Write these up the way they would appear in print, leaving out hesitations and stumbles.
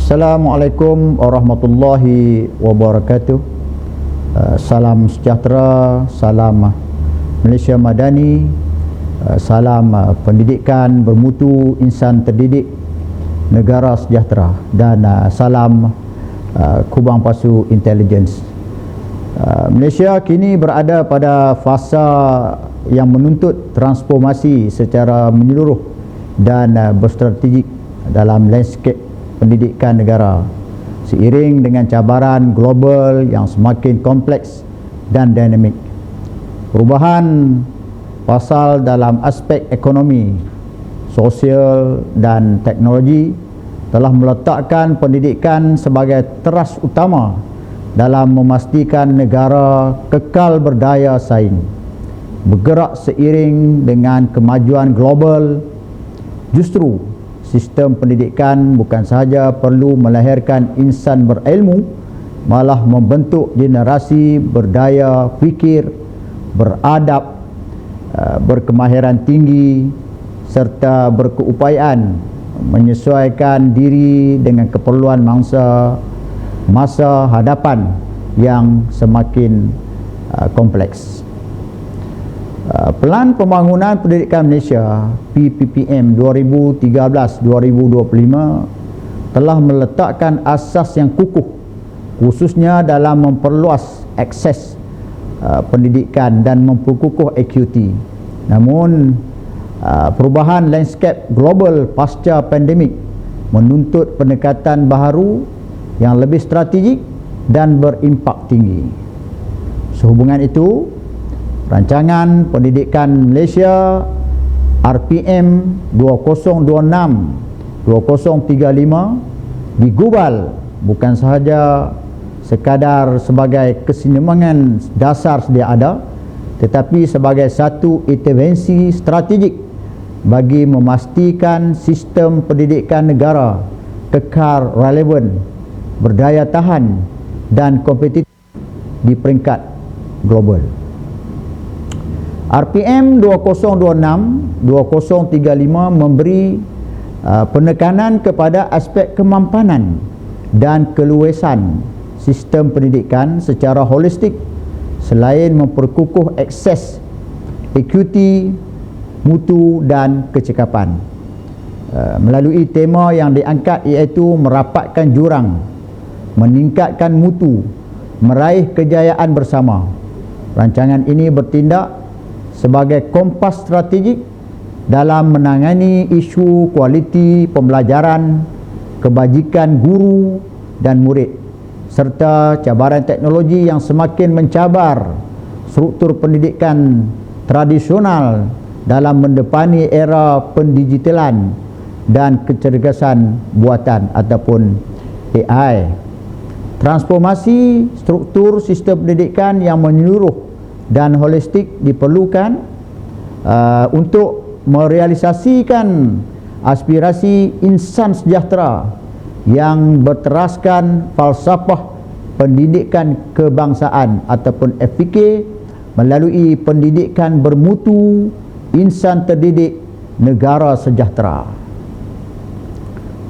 Assalamualaikum warahmatullahi wabarakatuh. Salam sejahtera, salam Malaysia Madani, salam pendidikan bermutu, insan terdidik, negara sejahtera, dan salam Kubang Pasu Intelligence. Malaysia kini berada pada fasa yang menuntut transformasi secara menyeluruh dan berstrategik dalam landscape pendidikan negara, seiring dengan cabaran global yang semakin kompleks dan dinamik. Perubahan pasal dalam aspek ekonomi, sosial dan teknologi telah meletakkan pendidikan sebagai teras utama dalam memastikan negara kekal berdaya saing. Bergerak seiring dengan kemajuan global, justru sistem pendidikan bukan sahaja perlu melahirkan insan berilmu, malah membentuk generasi berdaya fikir, beradab, berkemahiran tinggi serta berkeupayaan menyesuaikan diri dengan keperluan masa hadapan yang semakin kompleks. Pelan Pembangunan Pendidikan Malaysia PPPM 2013-2025 telah meletakkan asas yang kukuh, khususnya dalam memperluas akses pendidikan dan memperkukuh equity. Namun perubahan landscape global pasca pandemik menuntut pendekatan baharu yang lebih strategik dan berimpak tinggi. Sehubungan itu, Rancangan Pendidikan Malaysia RPM 2026-2035 digubal bukan sahaja sekadar sebagai kesinambungan dasar sedia ada, tetapi sebagai satu intervensi strategik bagi memastikan sistem pendidikan negara kekal relevan, berdaya tahan dan kompetitif di peringkat global. RPM 2026-2035 memberi penekanan kepada aspek kemampanan dan keluasan sistem pendidikan secara holistik, selain memperkukuh akses, equity, mutu dan kecekapan. Melalui tema yang diangkat iaitu merapatkan jurang, meningkatkan mutu, meraih kejayaan bersama. Rancangan ini bertindak sebagai kompas strategik dalam menangani isu kualiti pembelajaran, kebajikan guru dan murid, serta cabaran teknologi yang semakin mencabar struktur pendidikan tradisional dalam mendepani era pendigitalan dan kecergasan buatan ataupun AI. Transformasi struktur sistem pendidikan yang menyeluruh dan holistik diperlukan untuk merealisasikan aspirasi insan sejahtera yang berteraskan falsafah pendidikan kebangsaan ataupun FPK melalui pendidikan bermutu, insan terdidik, negara sejahtera.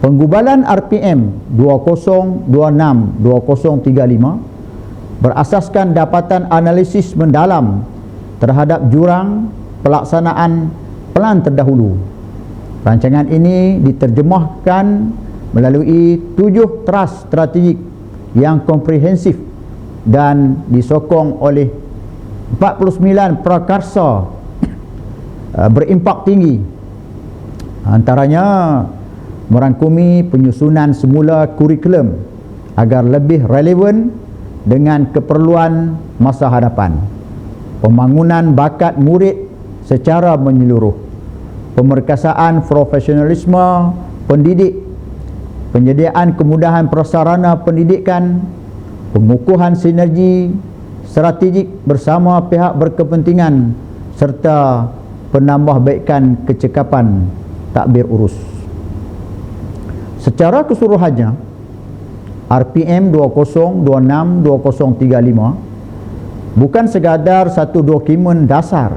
Penggubalan RPM 2026-2035 berasaskan dapatan analisis mendalam terhadap jurang pelaksanaan pelan terdahulu. Rancangan ini diterjemahkan melalui 7 teras strategik yang komprehensif dan disokong oleh 49 prakarsa berimpak tinggi. Antaranya merangkumi penyusunan semula kurikulum agar lebih relevan dengan keperluan masa hadapan, pembangunan bakat murid secara menyeluruh, pemerkasaan profesionalisme pendidik, penyediaan kemudahan prasarana pendidikan, pengukuhan sinergi strategik bersama pihak berkepentingan, serta penambahbaikan kecekapan takbir urus. Secara keseluruhannya, RPM 2026-2035 bukan sekadar satu dokumen dasar,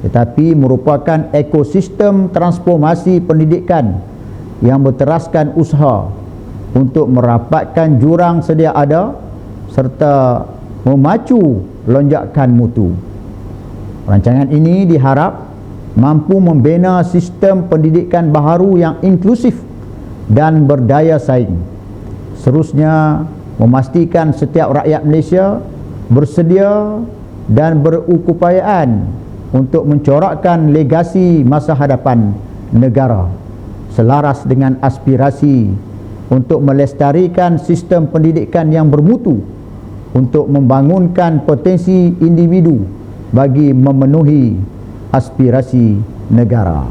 tetapi merupakan ekosistem transformasi pendidikan yang berteraskan usaha, untuk merapatkan jurang sedia ada serta memacu lonjakan mutu. Rancangan ini diharap mampu membina sistem pendidikan baharu yang inklusif dan berdaya saing. Seterusnya, memastikan setiap rakyat Malaysia bersedia dan berupayaan untuk mencorakkan legasi masa hadapan negara selaras dengan aspirasi untuk melestarikan sistem pendidikan yang bermutu untuk membangunkan potensi individu bagi memenuhi aspirasi negara.